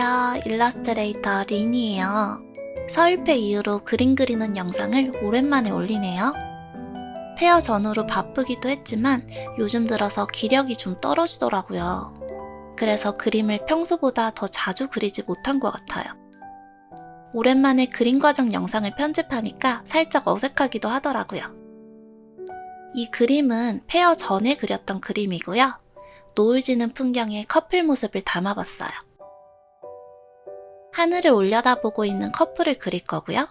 안녕하세요. 일러스트레이터 린이에요. 서울패 이후로 그림 그리는 영상을 오랜만에 올리네요. 폐허 전후로 바쁘기도 했지만 요즘 들어서 기력이 좀 떨어지더라고요. 그래서 그림을 평소보다 더 자주 그리지 못한 것 같아요. 오랜만에 그림 과정 영상을 편집하니까 살짝 어색하기도 하더라고요. 이 그림은 폐허 전에 그렸던 그림이고요. 노을 지는 풍경의 커플 모습을 담아봤어요. 하늘을 올려다보고 있는 커플을 그릴 거고요.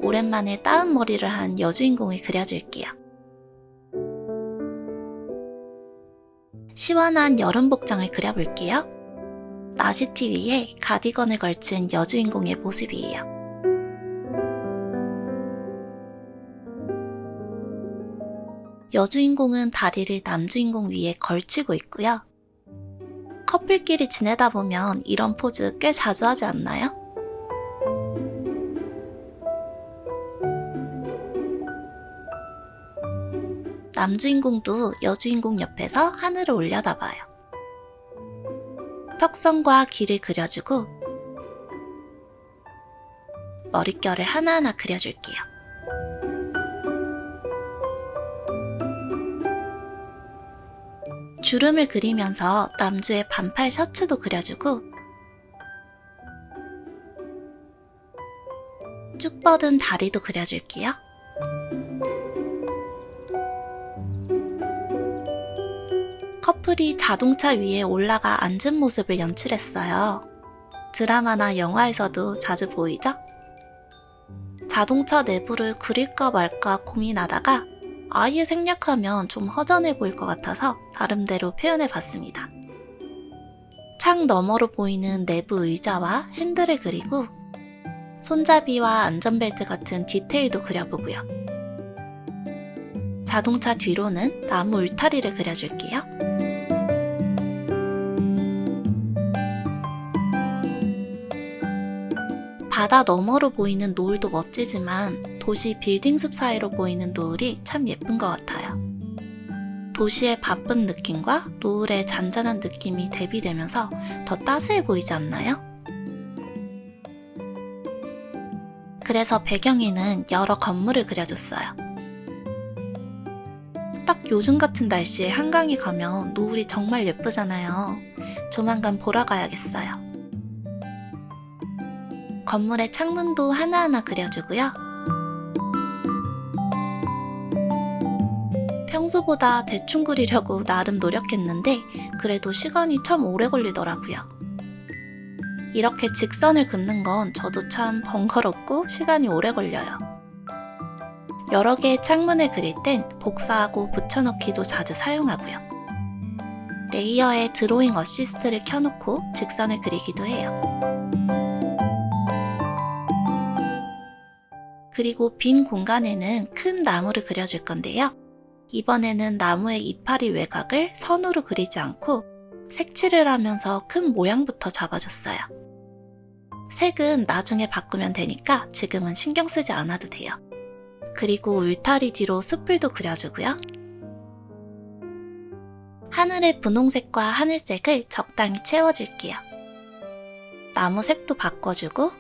오랜만에 따은 머리를 한 여주인공을 그려줄게요. 시원한 여름 복장을 그려볼게요. 나시티 위에 가디건을 걸친 여주인공의 모습이에요. 여주인공은 다리를 남주인공 위에 걸치고 있고요. 커플끼리 지내다 보면 이런 포즈 꽤 자주 하지 않나요? 남주인공도 여주인공 옆에서 하늘을 올려다봐요. 턱선과 귀를 그려주고 머릿결을 하나하나 그려줄게요. 주름을 그리면서 남주의 반팔 셔츠도 그려주고 쭉 뻗은 다리도 그려줄게요. 커플이 자동차 위에 올라가 앉은 모습을 연출했어요. 드라마나 영화에서도 자주 보이죠? 자동차 내부를 그릴까 말까 고민하다가 아예 생략하면 좀 허전해 보일 것 같아서 나름대로 표현해봤습니다. 창 너머로 보이는 내부 의자와 핸들을 그리고 손잡이와 안전벨트 같은 디테일도 그려보고요. 자동차 뒤로는 나무 울타리를 그려줄게요. 바다 너머로 보이는 노을도 멋지지만 도시 빌딩 숲 사이로 보이는 노을이 참 예쁜 것 같아요. 도시의 바쁜 느낌과 노을의 잔잔한 느낌이 대비되면서 더 따스해 보이지 않나요? 그래서 배경에는 여러 건물을 그려줬어요. 딱 요즘 같은 날씨에 한강에 가면 노을이 정말 예쁘잖아요. 조만간 보러 가야겠어요. 건물의 창문도 하나하나 그려주고요. 평소보다 대충 그리려고 나름 노력했는데 그래도 시간이 참 오래 걸리더라고요. 이렇게 직선을 긋는 건 저도 참 번거롭고 시간이 오래 걸려요. 여러 개의 창문을 그릴 땐 복사하고 붙여넣기도 자주 사용하고요. 레이어에 드로잉 어시스트를 켜놓고 직선을 그리기도 해요. 그리고 빈 공간에는 큰 나무를 그려줄 건데요. 이번에는 나무의 이파리 외곽을 선으로 그리지 않고 색칠을 하면서 큰 모양부터 잡아줬어요. 색은 나중에 바꾸면 되니까 지금은 신경 쓰지 않아도 돼요. 그리고 울타리 뒤로 숯불도 그려주고요. 하늘의 분홍색과 하늘색을 적당히 채워줄게요. 나무 색도 바꿔주고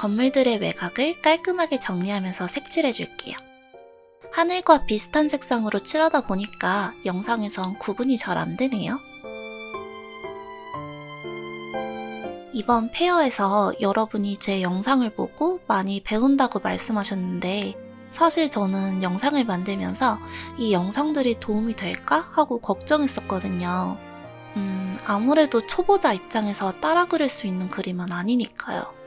건물들의 외곽을 깔끔하게 정리하면서 색칠해줄게요. 하늘과 비슷한 색상으로 칠하다 보니까 영상에선 구분이 잘 안되네요. 이번 페어에서 여러분이 제 영상을 보고 많이 배운다고 말씀하셨는데 사실 저는 영상을 만들면서 이 영상들이 도움이 될까 하고 걱정했었거든요. 아무래도 초보자 입장에서 따라 그릴 수 있는 그림은 아니니까요.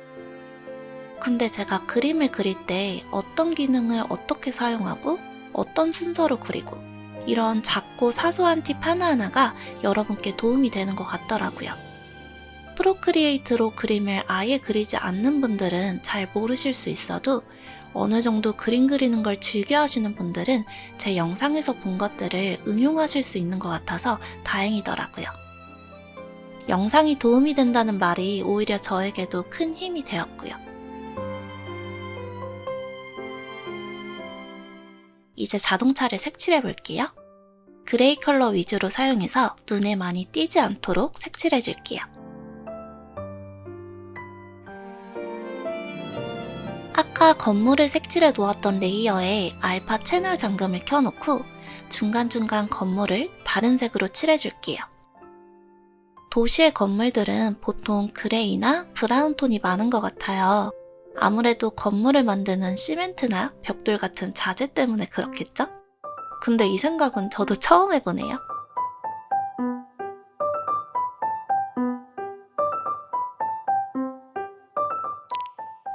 근데 제가 그림을 그릴 때 어떤 기능을 어떻게 사용하고 어떤 순서로 그리고 이런 작고 사소한 팁 하나하나가 여러분께 도움이 되는 것 같더라고요. 프로크리에이트로 그림을 아예 그리지 않는 분들은 잘 모르실 수 있어도 어느 정도 그림 그리는 걸 즐겨 하시는 분들은 제 영상에서 본 것들을 응용하실 수 있는 것 같아서 다행이더라고요. 영상이 도움이 된다는 말이 오히려 저에게도 큰 힘이 되었고요. 이제 자동차를 색칠해 볼게요. 그레이 컬러 위주로 사용해서 눈에 많이 띄지 않도록 색칠해줄게요. 아까 건물을 색칠해 놓았던 레이어에 알파 채널 잠금을 켜놓고 중간중간 건물을 다른 색으로 칠해줄게요. 도시의 건물들은 보통 그레이나 브라운 톤이 많은 것 같아요. 아무래도 건물을 만드는 시멘트나 벽돌 같은 자재 때문에 그렇겠죠? 근데 이 생각은 저도 처음 해보네요.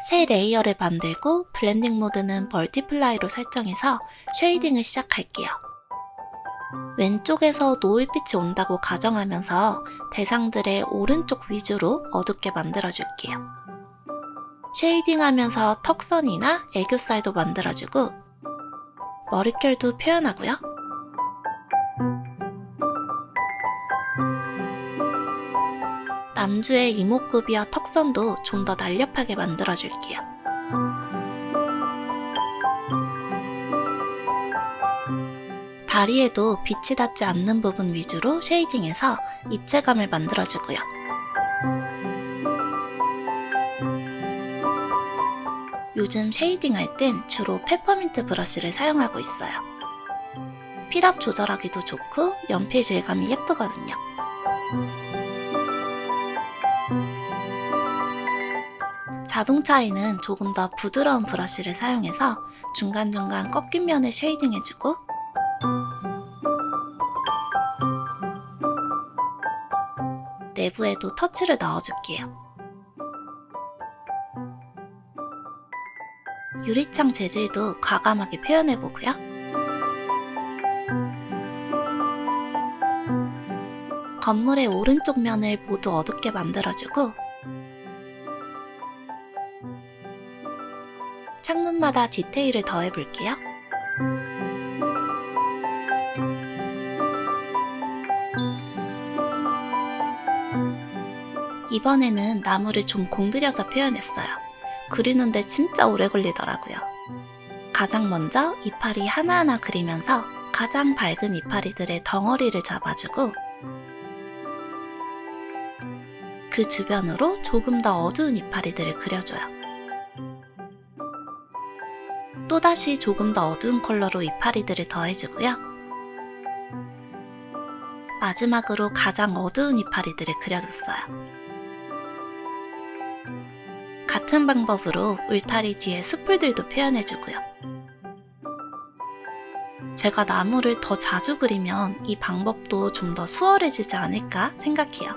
새 레이어를 만들고 블렌딩 모드는 멀티플라이로 설정해서 쉐이딩을 시작할게요. 왼쪽에서 노을빛이 온다고 가정하면서 대상들의 오른쪽 위주로 어둡게 만들어줄게요. 쉐이딩하면서 턱선이나 애교살도 만들어주고 머릿결도 표현하고요. 남주의 이목구비와 턱선도 좀 더 날렵하게 만들어줄게요. 다리에도 빛이 닿지 않는 부분 위주로 쉐이딩해서 입체감을 만들어주고요. 요즘 쉐이딩할 땐 주로 페퍼민트 브러쉬를 사용하고 있어요. 필압 조절하기도 좋고 연필 질감이 예쁘거든요. 자동차에는 조금 더 부드러운 브러쉬를 사용해서 중간중간 꺾인 면을 쉐이딩해주고 내부에도 터치를 넣어줄게요. 유리창 재질도 과감하게 표현해보고요. 건물의 오른쪽 면을 모두 어둡게 만들어주고 창문마다 디테일을 더해볼게요. 이번에는 나무를 좀 공들여서 표현했어요. 그리는데 진짜 오래 걸리더라고요. 가장 먼저 이파리 하나하나 그리면서 가장 밝은 이파리들의 덩어리를 잡아주고 그 주변으로 조금 더 어두운 이파리들을 그려줘요. 또다시 조금 더 어두운 컬러로 이파리들을 더해주고요. 마지막으로 가장 어두운 이파리들을 그려줬어요. 같은 방법으로 울타리 뒤에 숲풀들도 표현해주고요. 제가 나무를 더 자주 그리면 이 방법도 좀 더 수월해지지 않을까 생각해요.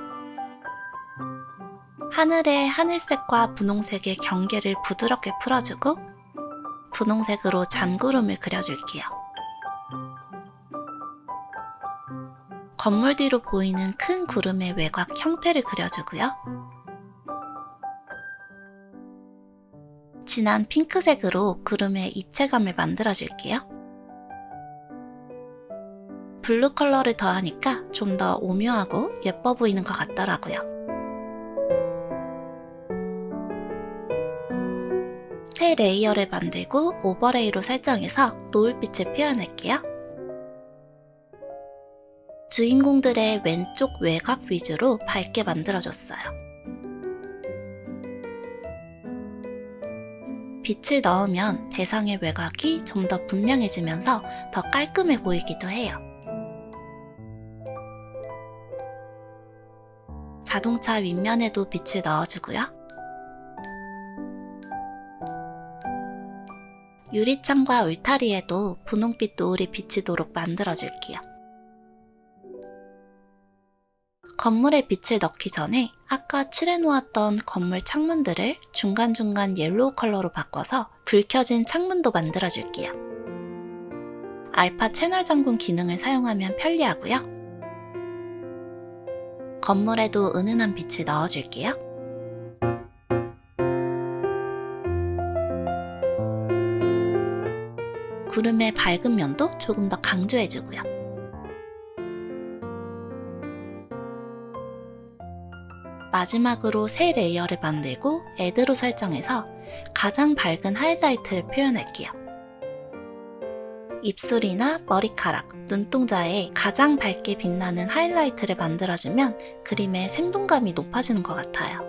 하늘에 하늘색과 분홍색의 경계를 부드럽게 풀어주고 분홍색으로 잔구름을 그려줄게요. 건물 뒤로 보이는 큰 구름의 외곽 형태를 그려주고요. 진한 핑크색으로 구름의 입체감을 만들어줄게요. 블루 컬러를 더하니까 좀 더 오묘하고 예뻐 보이는 것 같더라고요. 새 레이어를 만들고 오버레이로 설정해서 노을빛을 표현할게요. 주인공들의 왼쪽 외곽 위주로 밝게 만들어줬어요. 빛을 넣으면 대상의 외곽이 좀 더 분명해지면서 더 깔끔해 보이기도 해요. 자동차 윗면에도 빛을 넣어주고요. 유리창과 울타리에도 분홍빛 노을이 비치도록 만들어줄게요. 건물에 빛을 넣기 전에 아까 칠해놓았던 건물 창문들을 중간중간 옐로우 컬러로 바꿔서 불 켜진 창문도 만들어줄게요. 알파 채널 잠금 기능을 사용하면 편리하고요. 건물에도 은은한 빛을 넣어줄게요. 구름의 밝은 면도 조금 더 강조해주고요. 마지막으로 새 레이어를 만들고 애드로 설정해서 가장 밝은 하이라이트를 표현할게요. 입술이나 머리카락, 눈동자에 가장 밝게 빛나는 하이라이트를 만들어주면 그림의 생동감이 높아지는 것 같아요.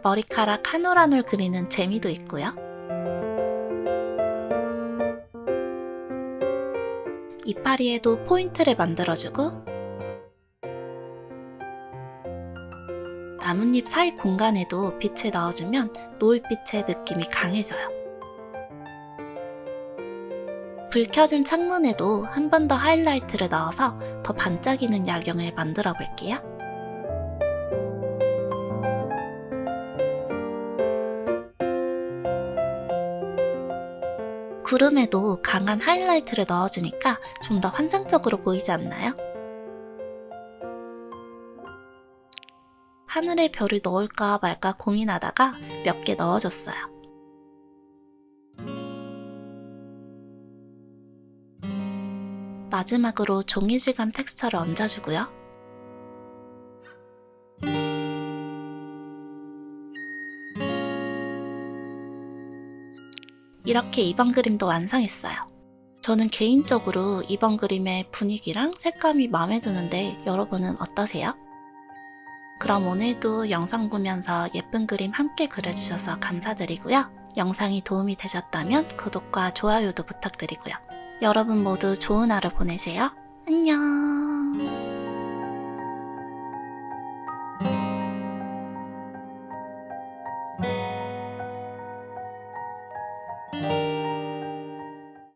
머리카락 한 올 한 올 그리는 재미도 있고요. 이파리에도 포인트를 만들어주고 나뭇잎 사이 공간에도 빛을 넣어주면 노을빛의 느낌이 강해져요. 불 켜진 창문에도 한 번 더 하이라이트를 넣어서 더 반짝이는 야경을 만들어 볼게요. 구름에도 강한 하이라이트를 넣어주니까 좀 더 환상적으로 보이지 않나요? 하늘에 별을 넣을까 말까 고민하다가 몇 개 넣어줬어요. 마지막으로 종이질감 텍스처를 얹어주고요. 이렇게 이번 그림도 완성했어요. 저는 개인적으로 이번 그림의 분위기랑 색감이 마음에 드는데 여러분은 어떠세요? 그럼 오늘도 영상 보면서 예쁜 그림 함께 그려주셔서 감사드리고요. 영상이 도움이 되셨다면 구독과 좋아요도 부탁드리고요. 여러분 모두 좋은 하루 보내세요. 안녕.